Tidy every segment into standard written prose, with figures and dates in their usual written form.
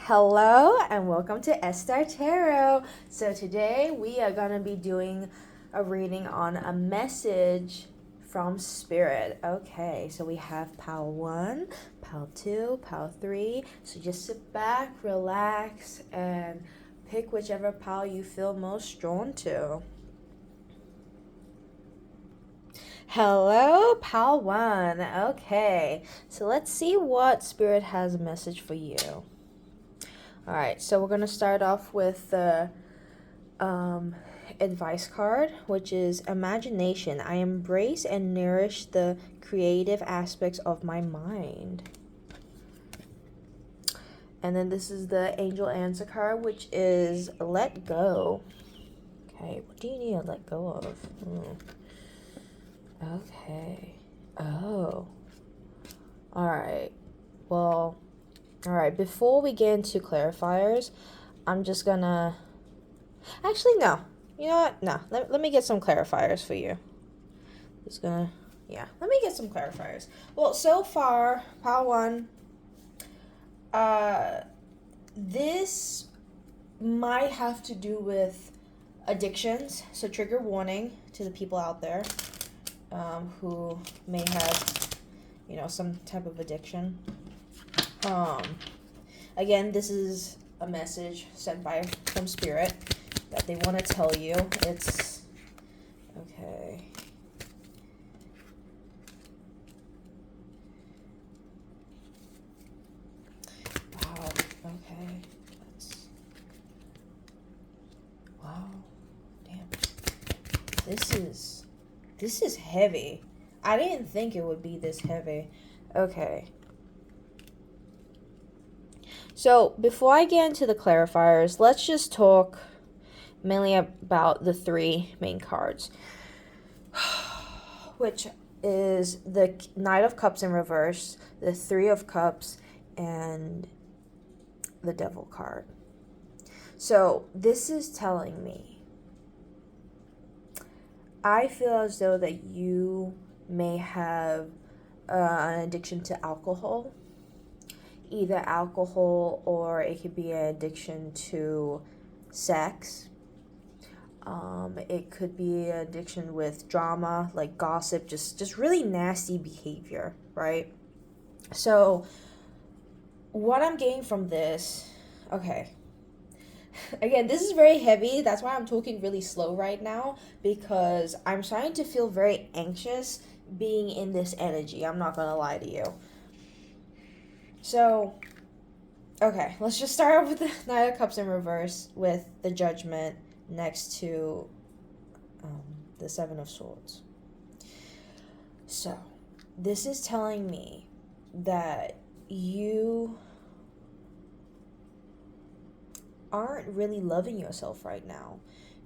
Hello and welcome to Esther Tarot. So today we are going to be doing a reading on a message from Spirit. Okay, so we have pile 1, pile 2, pile 3. So just sit back, relax, and pick whichever pile you feel most drawn to. Hello, pile 1. Okay, so let's see what Spirit has a message for you. All right, so we're going to start off with the advice card, which is imagination. I embrace and nourish the creative aspects of my mind. And then this is the angel answer card, which is let go. Okay, what do you need to let go of? Okay. Oh. All right. Well, all right, before we get into clarifiers, I'm just gonna... Actually, no. You know what? No. Let me get some clarifiers for you. Just gonna... Yeah, let me get some clarifiers. Well, so far, pile 1, this might have to do with addictions. So trigger warning to the people out there who may have, some type of addiction. Again, this is a message sent from Spirit that they want to tell you. It's okay. Wow. Okay. Wow. Damn. This is heavy. I didn't think it would be this heavy. Okay. So before I get into the clarifiers, let's just talk mainly about the 3 main cards, which is the Knight of Cups in reverse, the 3 of Cups, and the Devil card. So this is telling me, I feel as though that you may have an addiction to alcohol. Either alcohol, or it could be an addiction to sex. It could be an addiction with drama, like gossip, just really nasty behavior, right? So what I'm getting from this, okay. Again, this is very heavy. That's why I'm talking really slow right now, because I'm starting to feel very anxious being in this energy. I'm not gonna lie to you. So, okay, let's just start off with the Knight of Cups in reverse with the Judgment next to the 7 of Swords. So, this is telling me that you aren't really loving yourself right now.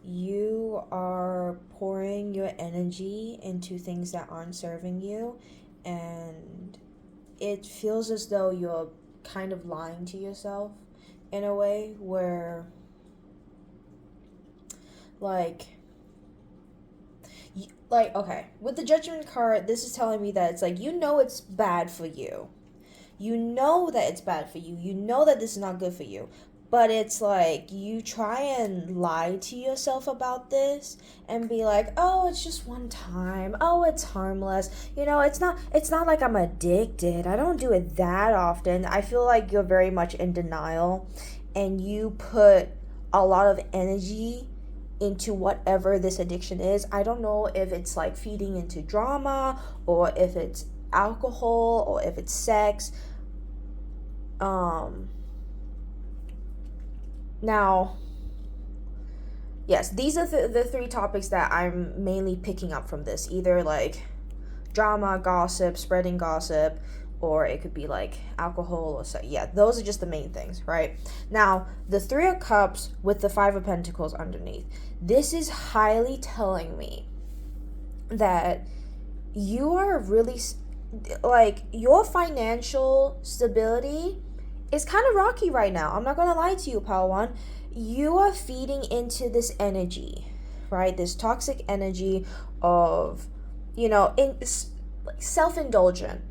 You are pouring your energy into things that aren't serving you, and it feels as though you're kind of lying to yourself in a way where, okay, with the Judgment card, this is telling me that it's like, it's bad for you. You know that it's bad for you. You know that this is not good for you. But it's like you try and lie to yourself about this and be like, oh, it's just one time. Oh, it's harmless. It's not like I'm addicted. I don't do it that often. I feel like you're very much in denial, and you put a lot of energy into whatever this addiction is. I don't know if it's like feeding into drama, or if it's alcohol, or if it's sex. Now, yes, these are the 3 topics that I'm mainly picking up from this. Either like drama, gossip, spreading gossip, or it could be like alcohol or so. Yeah, those are just the main things, right? Now, the 3 of Cups with the 5 of Pentacles underneath. This is highly telling me that you are really, like, your financial stability is kind of rocky right now. I'm not gonna lie to you, pile 1. You are feeding into this energy, right? This toxic energy of, self-indulgent,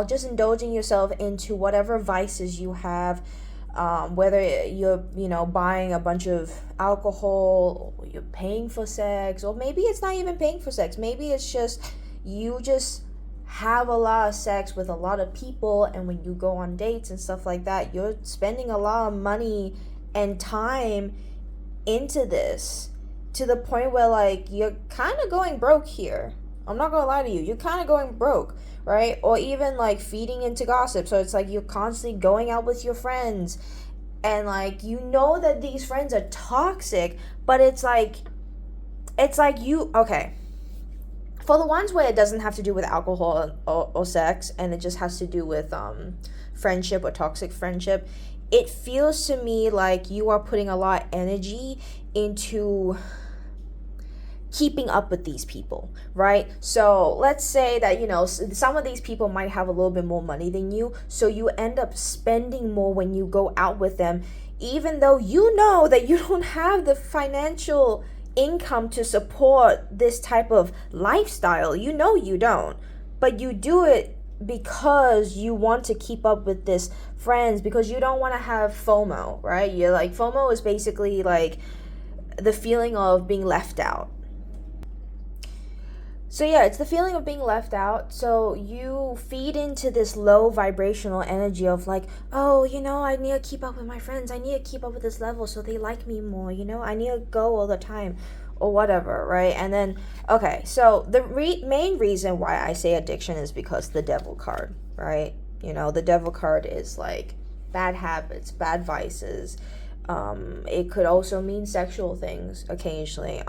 just indulging yourself into whatever vices you have, Whether you're, buying a bunch of alcohol, or you're paying for sex, or maybe it's not even paying for sex. Maybe it's just you just have a lot of sex with a lot of people, and when you go on dates and stuff like that, you're spending a lot of money and time into this, to the point where like you're kind of going broke here. I'm not gonna lie to you, you're kind of going broke, right? Or even like feeding into gossip. So it's like you're constantly going out with your friends, and like that these friends are toxic, but it's like you okay. For the ones where it doesn't have to do with alcohol or sex, and it just has to do with friendship or toxic friendship, it feels to me like you are putting a lot of energy into keeping up with these people, right? So let's say that, some of these people might have a little bit more money than you, so you end up spending more when you go out with them, even though you know that you don't have the financial income to support this type of lifestyle. You know you don't, but you do it because you want to keep up with this friends, because you don't want to have FOMO, right? You're like, FOMO is basically like the feeling of being left out. So yeah, it's the feeling of being left out. So you feed into this low vibrational energy of like, oh, I need to keep up with my friends. I need to keep up with this level so they like me more. I need to go all the time or whatever, right? And then, okay, so the main reason why I say addiction is because the devil card, right? The devil card is like bad habits, bad vices. It could also mean sexual things occasionally.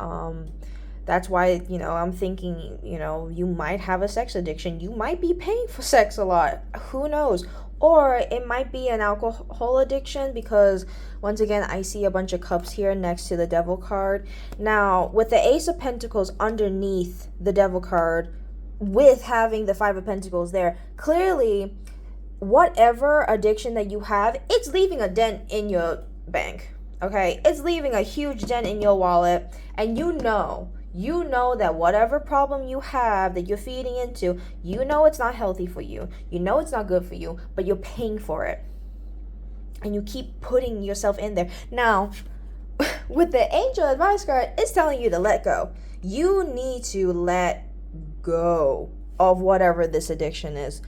That's why, I'm thinking, you might have a sex addiction. You might be paying for sex a lot. Who knows? Or it might be an alcohol addiction, because, once again, I see a bunch of cups here next to the devil card. Now, with the Ace of Pentacles underneath the devil card, with having the Five of Pentacles there, clearly, whatever addiction that you have, it's leaving a dent in your bank, okay? It's leaving a huge dent in your wallet, and you know that whatever problem you have that you're feeding into, it's not healthy for you. It's not good for you, but you're paying for it. And you keep putting yourself in there. Now, with the Angel Advice card, it's telling you to let go. You need to let go of whatever this addiction is.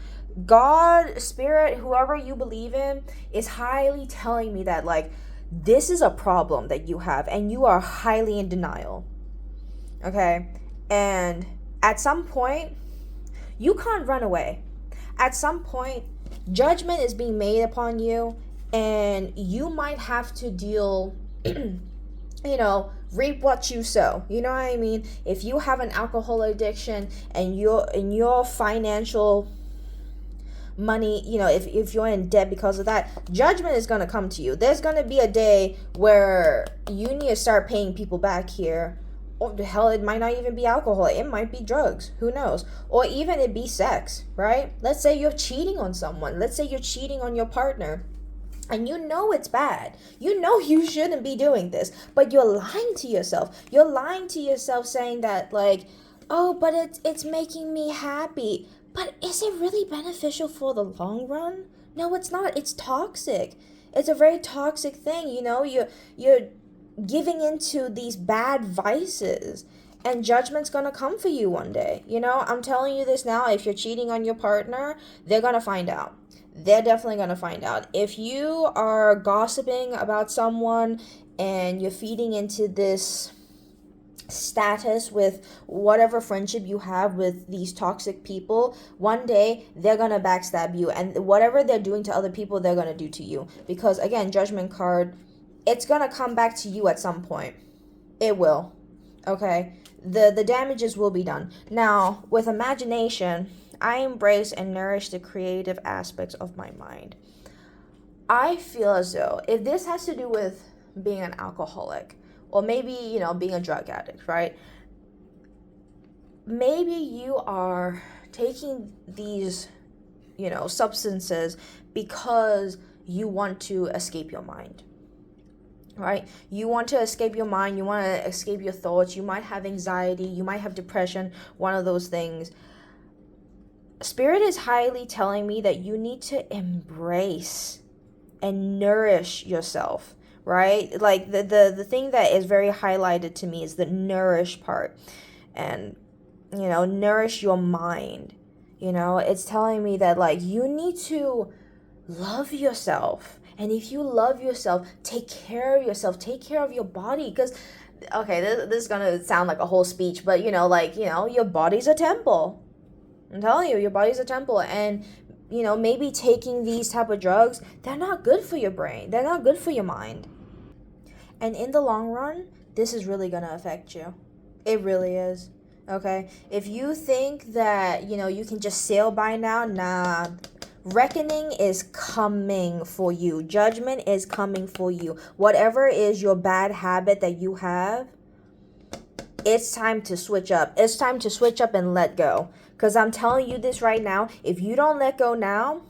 God, spirit, whoever you believe in, is highly telling me that, like, this is a problem that you have, and you are highly in denial. Okay, and at some point, you can't run away. At some point, judgment is being made upon you, and you might have to deal, reap what you sow. You know what I mean? If you have an alcohol addiction and your financial money, if you're in debt because of that, judgment is going to come to you. There's going to be a day where you need to start paying people back here. Or the hell, it might not even be alcohol. It might be drugs. Who knows? Or even it be sex, right? Let's say you're cheating on someone. Let's say you're cheating on your partner. And it's bad. You shouldn't be doing this. But you're lying to yourself. You're lying to yourself saying that, like, oh, but it's making me happy. But is it really beneficial for the long run? No, it's not. It's toxic. It's a very toxic thing. You're giving into these bad vices, and judgment's gonna come for you one day. I'm telling you this now. If you're cheating on your partner, they're gonna find out. They're definitely gonna find out. If you are gossiping about someone and you're feeding into this status with whatever friendship you have with these toxic people, one day they're gonna backstab you, and whatever they're doing to other people, they're gonna do to you. Because again, judgment card, it's gonna come back to you at some point. It will. Okay? The damages will be done. Now, with imagination, I embrace and nourish the creative aspects of my mind. I feel as though if this has to do with being an alcoholic, or maybe, being a drug addict, right? Maybe you are taking these, substances because you want to escape your mind. Right? You want to escape your mind. You want to escape your thoughts. You might have anxiety. You might have depression. One of those things. Spirit is highly telling me that you need to embrace and nourish yourself, right? Like the thing that is very highlighted to me is the nourish part. And nourish your mind. It's telling me that like you need to love yourself. And if you love yourself, take care of yourself, take care of your body. Because okay, this is gonna sound like a whole speech, but your body's a temple. I'm telling you, your body's a temple. And maybe taking these type of drugs, they're not good for your brain, they're not good for your mind. And in the long run, this is really gonna affect you. It really is. Okay, if you think that you can just sail by now, nah. Reckoning is coming for you. Judgment is coming for you. Whatever is your bad habit that you have, it's time to switch up. It's time to switch up and let go. Because I'm telling you this right now, if you don't let go now,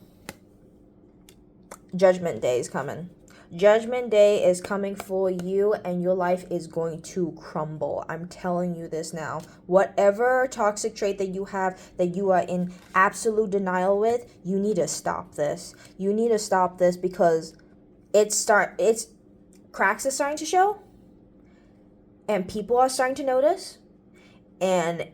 Judgment Day is coming. Judgment Day is coming for you, and your life is going to crumble. I'm telling you this now. Whatever toxic trait that you have that you are in absolute denial with, you need to stop this. You need to stop this because it's cracks are starting to show, and people are starting to notice, and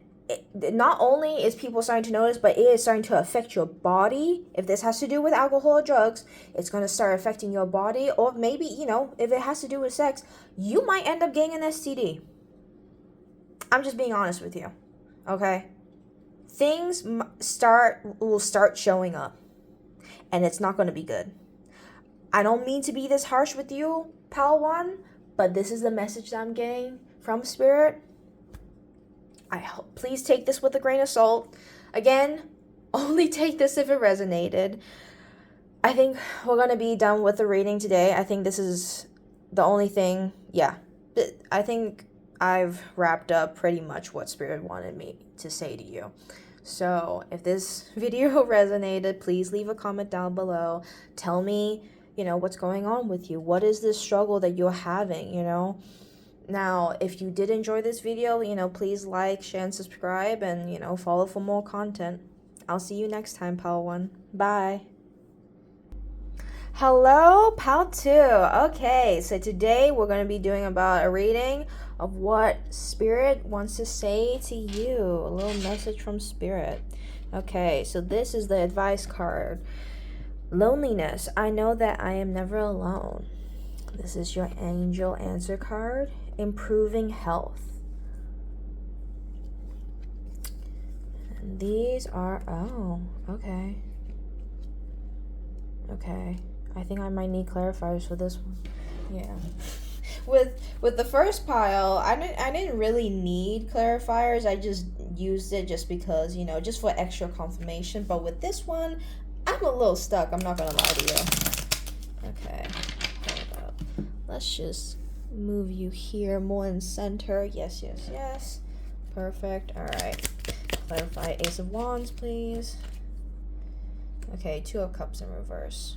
not only is people starting to notice, but it is starting to affect your body. If this has to do with alcohol or drugs, it's going to start affecting your body. Or maybe, if it has to do with sex, you might end up getting an STD. I'm just being honest with you. Okay? Things will start showing up. And it's not going to be good. I don't mean to be this harsh with you, Pal One, but this is the message that I'm getting from Spirit. Please take this with a grain of salt. Again, only take this if it resonated. I think we're going to be done with the reading today. I think this is the only thing. Yeah. I think I've wrapped up pretty much what Spirit wanted me to say to you. So if this video resonated, please leave a comment down below. Tell me, what's going on with you. What is this struggle that you're having, Now, if you did enjoy this video, please like, share, and subscribe, and, follow for more content. I'll see you next time, Pal 1. Bye. Hello, Pal 2. Okay, so today we're going to be doing about a reading of what Spirit wants to say to you. A little message from Spirit. Okay, so this is the advice card. Loneliness. I know that I am never alone. This is your angel answer card. Improving health. And these are okay. I think I might need clarifiers for this one. Yeah. With the first pile, I didn't really need clarifiers. I just used it just because, just for extra confirmation. But with this one, I'm a little stuck. I'm not gonna lie to you. Okay. Hold up. Let's just move you here more in center. Yes. Perfect. All right. Clarify Ace of Wands, please. Okay, Two of Cups in reverse.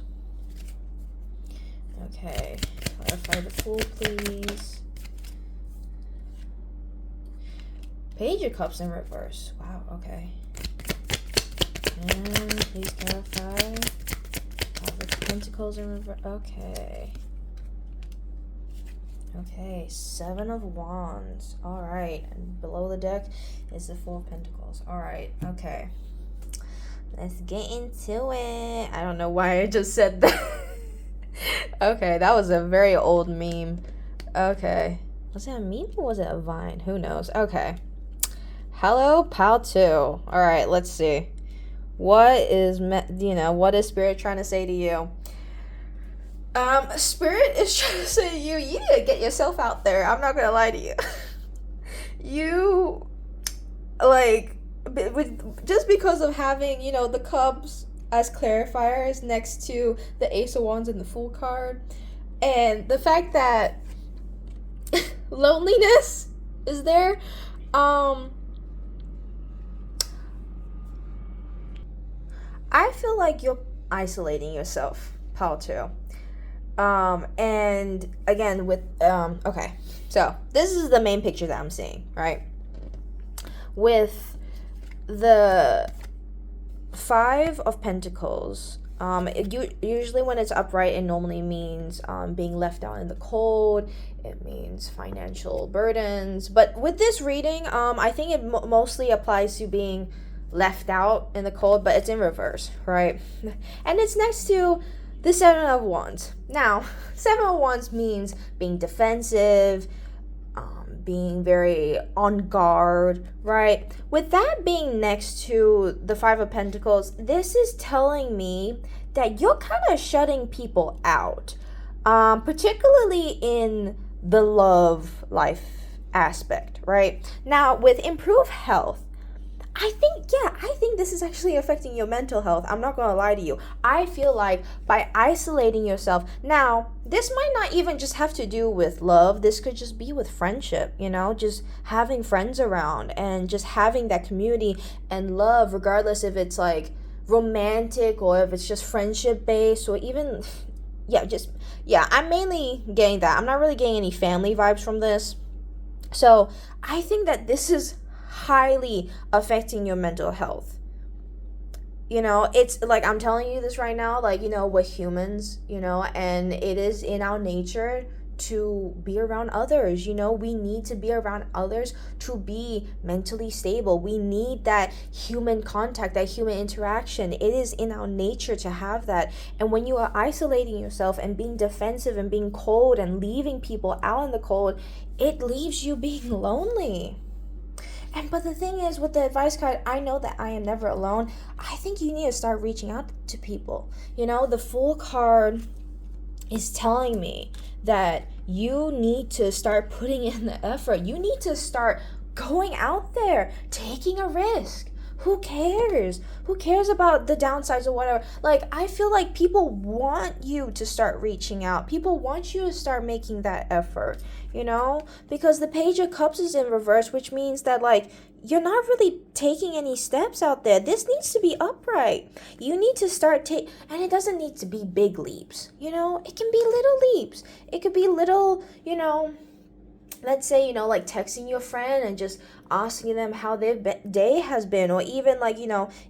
Okay. Clarify the Fool, please. Page of Cups in reverse. Wow, okay. And please clarify. Five of Pentacles in reverse. Okay. Okay, Seven of Wands. Alright, and below the deck is the Four of Pentacles. Alright, okay. Let's get into it. I don't know why I just said that. Okay, that was a very old meme. Okay. Was it a meme or was it a Vine? Who knows? Okay. Hello, Pal 2. Alright, let's see. What is Spirit trying to say to you? Spirit is trying to say to you, you need to get yourself out there. I'm not gonna lie to you. You, just because of having, the Cups as clarifiers next to the Ace of Wands and the Fool card, and the fact that loneliness is there, I feel like you're isolating yourself, Pal 2. And again with okay, so this is the main picture that I'm seeing, right? With the Five of Pentacles, Usually when it's upright, it normally means being left out in the cold. It means financial burdens. But with this reading, I think it mostly applies to being left out in the cold, but it's in reverse, right? And it's next to the Seven of Wands. Now, Seven of Wands means being defensive, being very on guard, right? With that being next to the Five of Pentacles, this is telling me that you're kind of shutting people out, particularly in the love life aspect, right? Now, with improved health, I think this is actually affecting your mental health. I'm not going to lie to you. I feel like by isolating yourself, now, this might not even just have to do with love. This could just be with friendship, just having friends around and just having that community and love, regardless if it's like romantic or if it's just friendship based or even, I'm mainly getting that. I'm not really getting any family vibes from this. So I think that this is highly affecting your mental health. It's like, I'm telling you this right now, like, we're humans, and it is in our nature to be around others. We need to be around others to be mentally stable. We need that human contact, that human interaction. It is in our nature to have that. And when you are isolating yourself and being defensive and being cold and leaving people out in the cold, it leaves you being lonely. But the thing is, with the advice card, I know that I am never alone. I think you need to start reaching out to people. The Fool card is telling me that you need to start putting in the effort. You need to start going out there, taking a risk. Who cares? Who cares about the downsides or whatever? Like, I feel like people want you to start reaching out. People want you to start making that effort, because the Page of Cups is in reverse, which means that, like, you're not really taking any steps out there. This needs to be upright. You need to start and it doesn't need to be big leaps, It can be little leaps. It could be little, let's say, like texting your friend and just asking them how their day has been, or even like,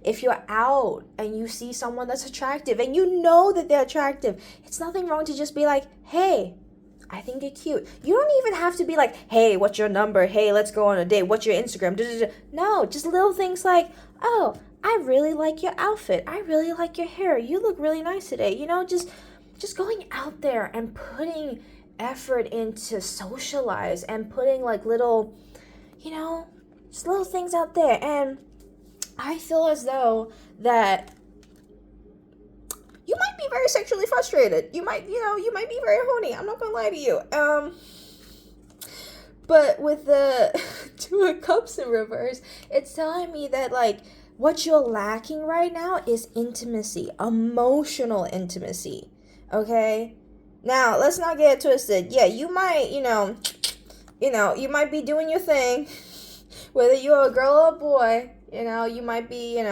if you're out and you see someone that's attractive and you know that they're attractive, it's nothing wrong to just be like, hey, I think you're cute. You don't even have to be like, hey, what's your number? Hey, let's go on a date. What's your Instagram? No, just little things like, oh, I really like your outfit. I really like your hair. You look really nice today. Just going out there and putting effort into socialize and putting like little, just little things out there. And I feel as though that you might be very sexually frustrated. You might be very horny. I'm not gonna lie to you. But with the Two of Cups in reverse, it's telling me that, like, what you're lacking right now is intimacy, emotional intimacy. Okay? Now, let's not get it twisted. Yeah, you might, you might be doing your thing. Whether you're a girl or a boy, you might be,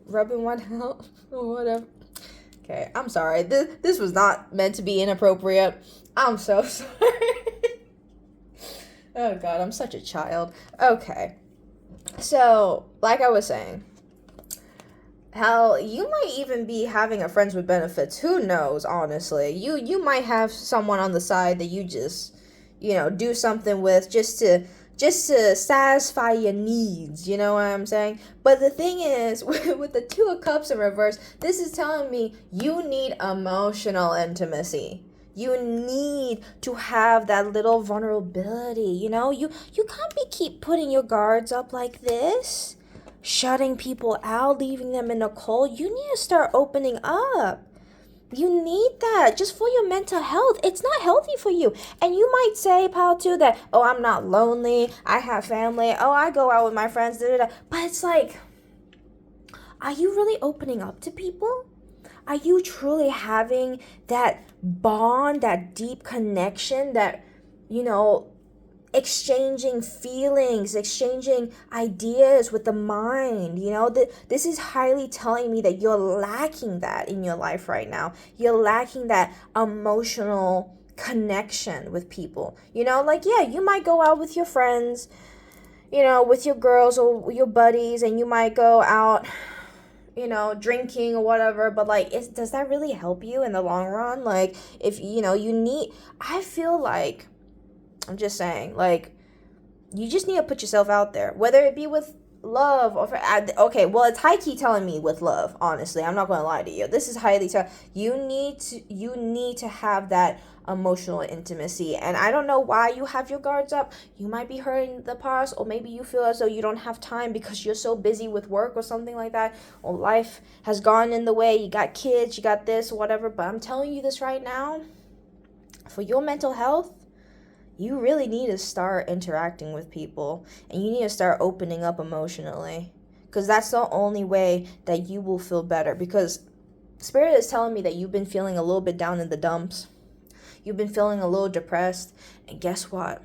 rubbing one out or whatever. Okay, I'm sorry. This was not meant to be inappropriate. I'm so sorry. Oh, God, I'm such a child. Okay. So, like I was saying, hell, you might even be having a friends with benefits. Who knows, honestly. You might have someone on the side that you just, do something with just to satisfy your needs, you know what I'm saying? But the thing is, with the Two of Cups in reverse, this is telling me you need emotional intimacy. You need to have that little vulnerability, you can't keep putting your guards up like this, shutting people out, leaving them in the cold. You need to start opening up. You need that just for your mental health. It's not healthy for you. And you might say, pal, too, that, oh, I'm not lonely. I have family. Oh, I go out with my friends. But it's like, are you really opening up to people? Are you truly having that bond, that deep connection, that, exchanging feelings, exchanging ideas with the mind? This is highly telling me that you're lacking that in your life right now. You're lacking that emotional connection with people. You might go out with your friends, with your girls or your buddies, and you might go out drinking or whatever, but like, does that really help you in the long run? Like, if I feel like, I'm just saying, like, you just need to put yourself out there, whether it be with love or okay, well, it's high key telling me with love. Honestly, I'm not gonna lie to you. This is highly you need to have that emotional intimacy. And I don't know why you have your guards up. You might be hurting the past, or maybe you feel as though you don't have time because you're so busy with work or something like that, or life has gone in the way. You got kids, you got this, whatever. But I'm telling you this right now, for your mental health, you really need to start interacting with people, and you need to start opening up emotionally, because that's the only way that you will feel better. Because Spirit is telling me that you've been feeling a little bit down in the dumps. You've been feeling a little depressed, and guess what?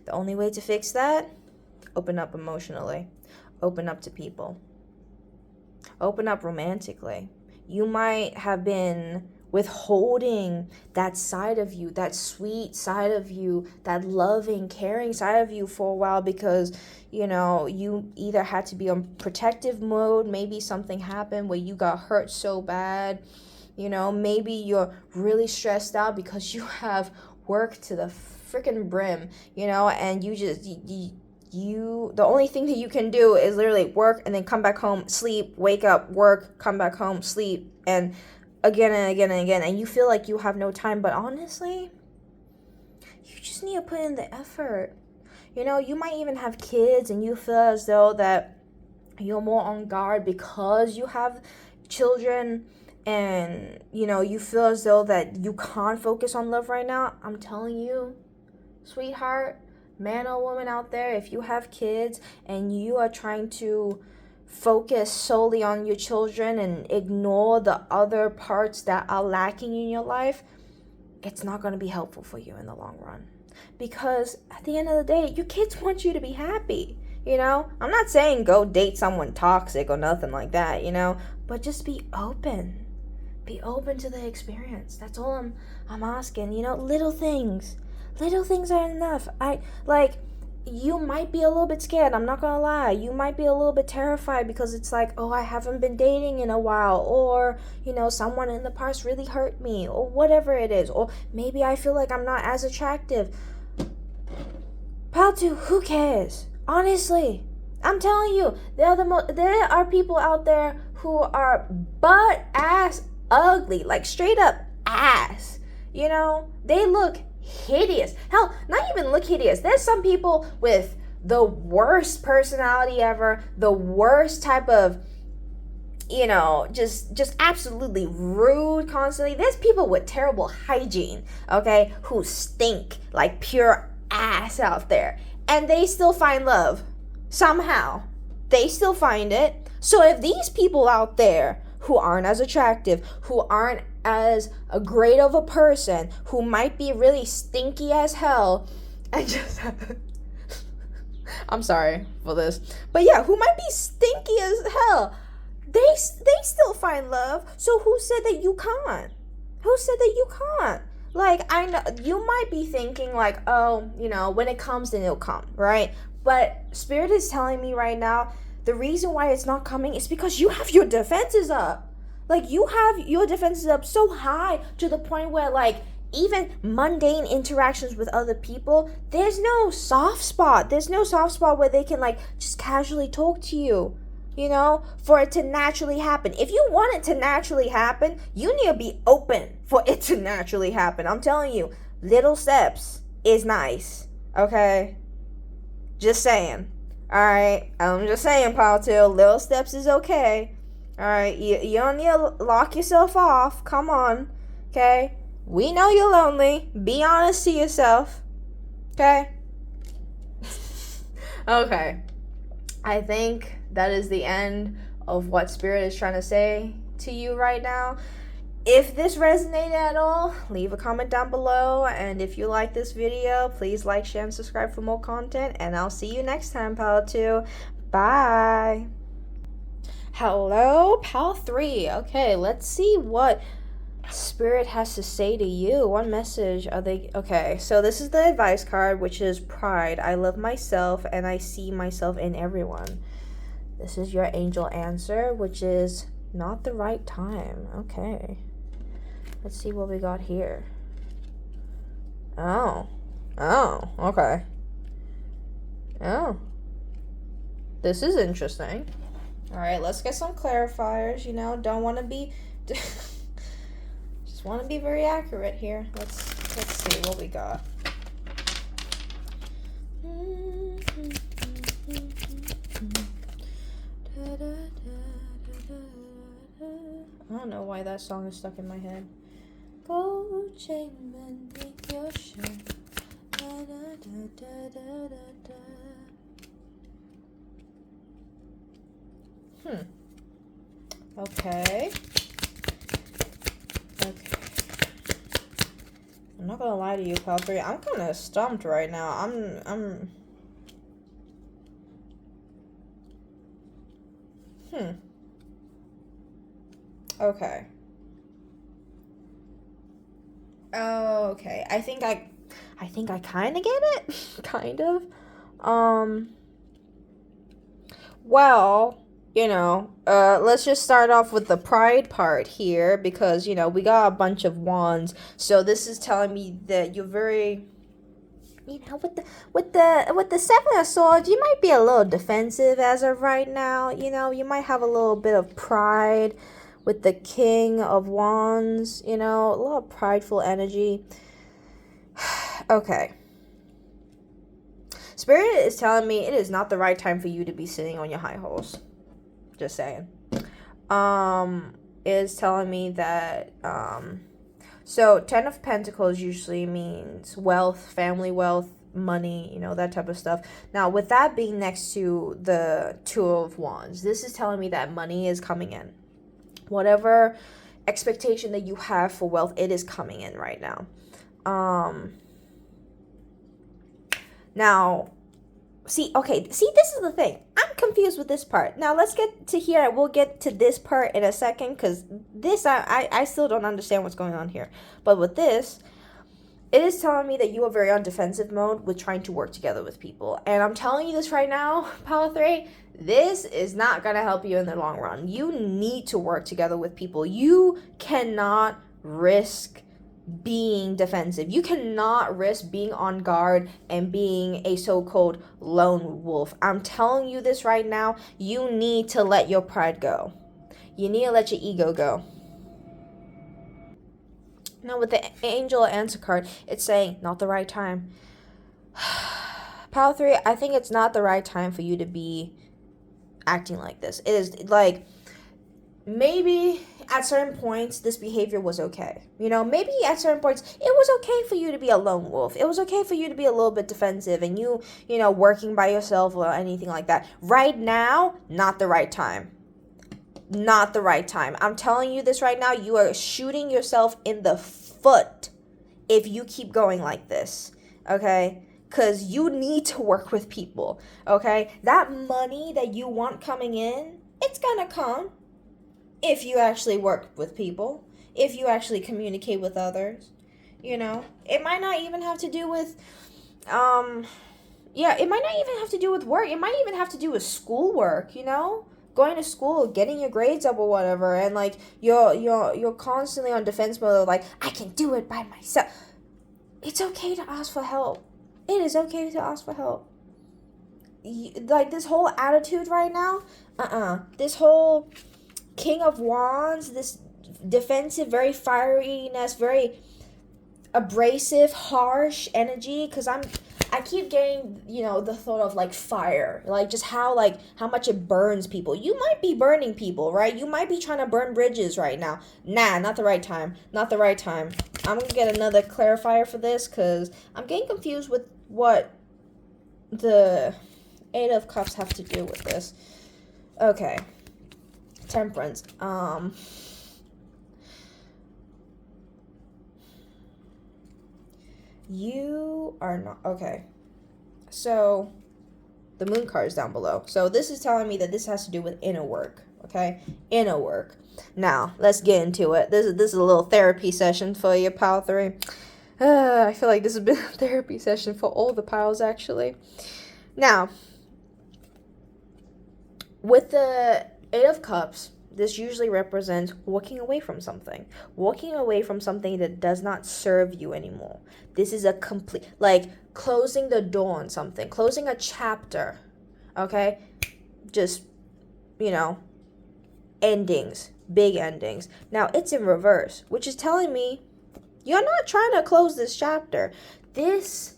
The only way to fix that, open up emotionally. Open up to people. Open up romantically. You might have been withholding that side of you, that sweet side of you, that loving, caring side of you for a while, because you either had to be on protective mode, maybe something happened where you got hurt so bad, maybe you're really stressed out because you have work to the freaking brim, and you just the only thing that you can do is literally work and then come back home, sleep, wake up, work, come back home, sleep, and again and again and again, and you feel like you have no time. But honestly, you just need to put in the effort. You might even have kids, and you feel as though that you're more on guard because you have children, and you feel as though that you can't focus on love right now. I'm telling you, sweetheart, man or woman out there, if you have kids and you are trying to focus solely on your children and ignore the other parts that are lacking in your life, it's not going to be helpful for you in the long run. Because at the end of the day, your kids want you to be happy. I'm not saying go date someone toxic or nothing like that, but just be open. Be open to the experience. That's all I'm asking. Little things are enough. You might be a little bit scared, I'm not gonna lie. You might be a little bit terrified because it's like, oh, I haven't been dating in a while, or someone in the past really hurt me, or whatever it is, or maybe I feel like I'm not as attractive. Paltu, who cares? Honestly, I'm telling you, there are people out there who are butt ass ugly, like straight up ass. They look hideous. Hell, not even look hideous. There's some people with the worst personality ever, the worst type of, just absolutely rude constantly. There's people with terrible hygiene, okay, who stink like pure ass out there, and they still find love. Somehow, they still find it. So if these people out there who aren't as attractive, who aren't as a great of a person, who might be really stinky as hell, and just I'm sorry for this, but yeah, who might be stinky as hell, they still find love. So who said that you can't? Who said that you can't? Like, I know you might be thinking like, oh, when it comes, then it'll come, right? But Spirit is telling me right now, the reason why it's not coming is because you have your defenses up. Like, you have your defenses up so high to the point where, like, even mundane interactions with other people, there's no soft spot. There's no soft spot where they can, like, just casually talk to you, for it to naturally happen. If you want it to naturally happen, you need to be open for it to naturally happen. I'm telling you, little steps is nice, okay? Just saying. Alright, I'm just saying, Paltil, little steps is okay. Alright, you don't need to lock yourself off. Come on, okay? We know you're lonely. Be honest to yourself, okay? Okay. I think that is the end of what Spirit is trying to say to you right now. If this resonated at all, leave a comment down below. And if you like this video, please like, share, and subscribe for more content. And I'll see you next time, Pal 2. Bye. Hello, Pal 3. Okay, let's see what Spirit has to say to you. What message are they? Okay, so this is the advice card, which is pride. I love myself and I see myself in everyone. This is your angel answer, which is not the right time. Okay. Let's see what we got here. Oh. Oh, okay. Oh. This is interesting. All right, let's get some clarifiers, you know. Don't want to be just want to be very accurate here. Let's see what we got. I don't know why that song is stuck in my head. Gold chain bending your shirt. Okay. I'm not gonna lie to you, pal 3. I'm kind of stumped right now. I'm. Okay. Okay. I think I kind of get it. Kind of. Well, you know, let's just start off with the pride part here because, you know, we got a bunch of wands. So this is telling me that you're very, you know, with the 7 of swords, you might be a little defensive as of right now. You know, you might have a little bit of pride with the King of Wands, you know, a lot of prideful energy. Okay. Spirit is telling me it is not the right time for you to be sitting on your high horse. Just saying. Is telling me that, so 10 of Pentacles usually means wealth, family wealth, money, you know, that type of stuff. Now, with that being next to the 2 of Wands, this is telling me that money is coming in. Whatever expectation that you have for wealth, it is coming in right now. Now, this is the thing. I'm confused with this part. Now, let's get to here. We'll get to this part in a second because this, I still don't understand what's going on here. But with this, it is telling me that you are very on defensive mode with trying to work together with people. And I'm telling you this right now, Power 3, this is not going to help you in the long run. You need to work together with people. You cannot risk being defensive. You cannot risk being on guard and being a so-called lone wolf. I'm telling you this right now. You need to let your pride go. You need to let your ego go. Now with the angel answer card, it's saying not the right time. Power 3, I think it's not the right time for you to be acting like this. It is like, maybe at certain points this behavior was okay. You know, maybe at certain points it was okay for you to be a lone wolf. It was okay for you to be a little bit defensive and you know, working by yourself or anything like that. Right now, not the right time. Not the right time. I'm telling you this right now. You are shooting yourself in the foot if you keep going like this. Okay? Because you need to work with people. Okay? That money that you want coming in, it's gonna come. If you actually work with people, if you actually communicate with others, you know, it might not even have to do with, it might not even have to do with work. It might even have to do with schoolwork, you know, going to school, getting your grades up or whatever. And like, you're constantly on defense mode of like, I can do it by myself. It's okay to ask for help. It is okay to ask for help. Like this whole attitude right now, this whole King of Wands, this defensive, very fieriness, very abrasive, harsh energy, because I keep getting, you know, the thought of like fire, like just how much it burns people. You might be burning people, right? You might be trying to burn bridges right now. Nah, not the right time. Not the right time. I'm gonna get another clarifier for this because I'm getting confused with what the 8 of Cups have to do with this. Okay. Temperance. You are not okay. So the moon card is down below. So this is telling me that this has to do with inner work. Okay, inner work. Now let's get into it. This is a little therapy session for you, Power 3. I feel like this has been a therapy session for all the piles actually. Now, with the Eight of Cups, this usually represents walking away from something. Walking away from something that does not serve you anymore. This is a complete, like, closing the door on something. Closing a chapter. Okay? Just, endings. Big endings. Now, it's in reverse, which is telling me you're not trying to close this chapter. This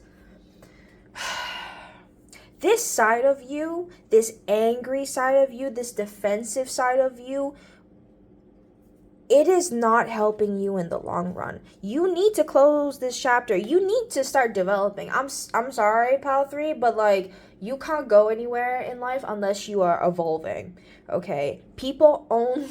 side of you, this angry side of you, this defensive side of you, it is not helping you in the long run. You need to close this chapter. You need to start developing. I'm sorry, Pal 3, but you can't go anywhere in life unless you are evolving. Okay? People only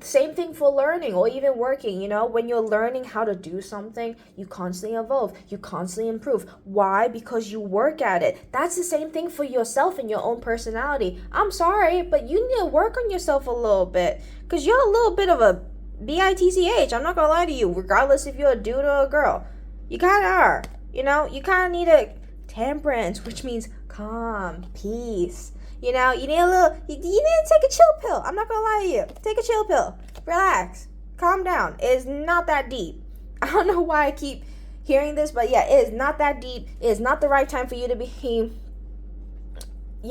same thing for learning or even working. When you're learning how to do something, you constantly evolve, you constantly improve. Why? Because you work at it. That's the same thing for yourself and your own personality. I'm sorry, but you need to work on yourself a little bit, because you're a little bit of a bitch. I'm not gonna lie to you, regardless if you're a dude or a girl. You kind of are. You kind of need a temperance, which means calm, peace. You need a little, you need to take a chill pill. I'm not going to lie to you. Take a chill pill. Relax. Calm down. It's not that deep. I don't know why I keep hearing this, but yeah, it is not that deep. It is not the right time for you to be,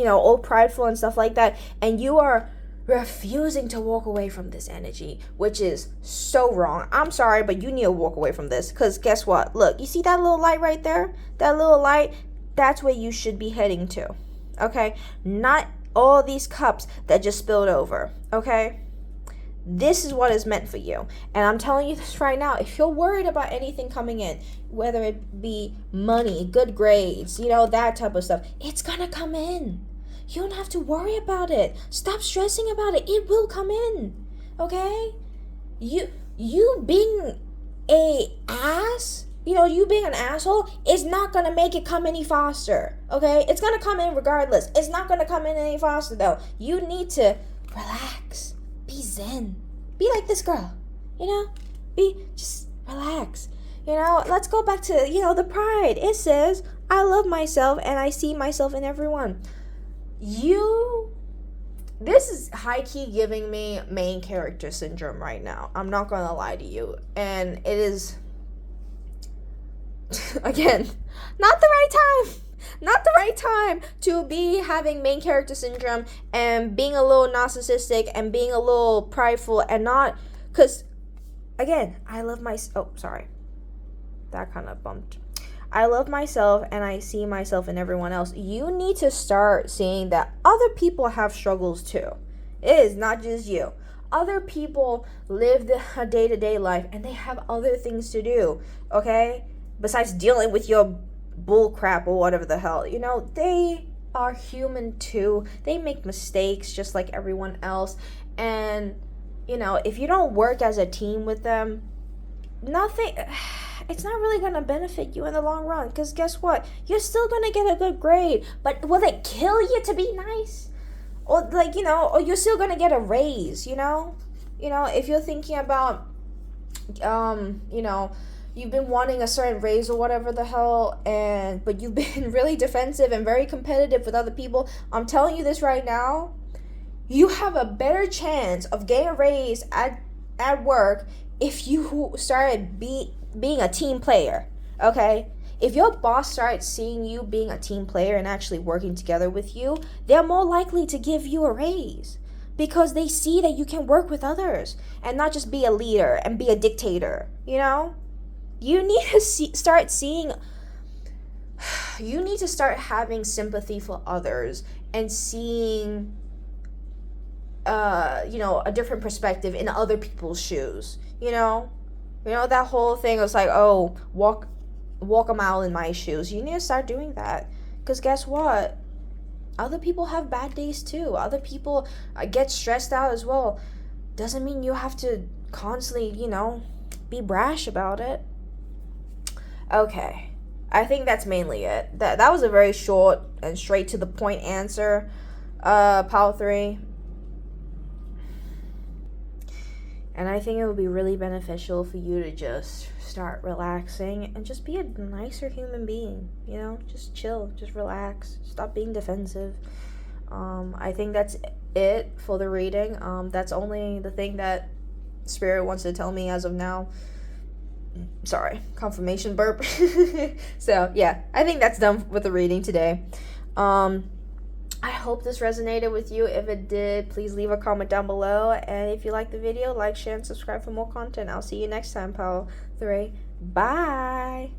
all prideful and stuff like that. And you are refusing to walk away from this energy, which is so wrong. I'm sorry, but you need to walk away from this, because guess what? Look, you see that little light right there? That little light? That's where you should be heading to. Okay, not all these cups that just spilled over. Okay, this is what is meant for you. And I'm telling you this right now. If you're worried about anything coming in, whether it be money, good grades, that type of stuff, it's gonna come in. You don't have to worry about it. Stop stressing about it. It will come in. Okay, you being a ass, you being an asshole is not going to make it come any faster, okay? It's going to come in regardless. It's not going to come in any faster, though. You need to relax. Be zen. Be like this girl, just relax. Let's go back to, the pride. It says, I love myself and I see myself in everyone. This is high-key giving me main character syndrome right now. I'm not going to lie to you. And it is... Again, not the right time to be having main character syndrome and being a little narcissistic and being a little prideful, and not, because again, I love that kind of bumped. I love myself and I see myself in everyone else. You need to start seeing that other people have struggles too. It is not just you. Other people live a day-to-day life and they have other things to do, okay? Besides dealing with your bull crap or whatever the hell, they are human too. They make mistakes just like everyone else. And, if you don't work as a team with them, it's not really going to benefit you in the long run. Because guess what? You're still going to get a good grade. But will it kill you to be nice? Or or you're still going to get a raise, if you're thinking about, you've been wanting a certain raise or whatever the hell, but you've been really defensive and very competitive with other people. I'm telling you this right now. You have a better chance of getting a raise at work if you started being a team player, okay? If your boss starts seeing you being a team player and actually working together with you, they're more likely to give you a raise, because they see that you can work with others and not just be a leader and be a dictator, You need to start having sympathy for others and seeing, a different perspective in other people's shoes, that whole thing was like, oh, walk a mile in my shoes. You need to start doing that, because guess what? Other people have bad days too. Other people get stressed out as well. Doesn't mean you have to constantly, be brash about it. Okay, I think that's mainly it. That was a very short and straight to the point answer, Pal 3. And I think it would be really beneficial for you to just start relaxing and just be a nicer human being, Just chill, just relax, stop being defensive. I think that's it for the reading. That's only the thing that Spirit wants to tell me as of now. Sorry, confirmation burp. So yeah, I think that's done with the reading today. I hope this resonated with you. If it did, please leave a comment down below. And if you like the video, like, share, and subscribe for more content. I'll see you next time, pal. 3. Bye.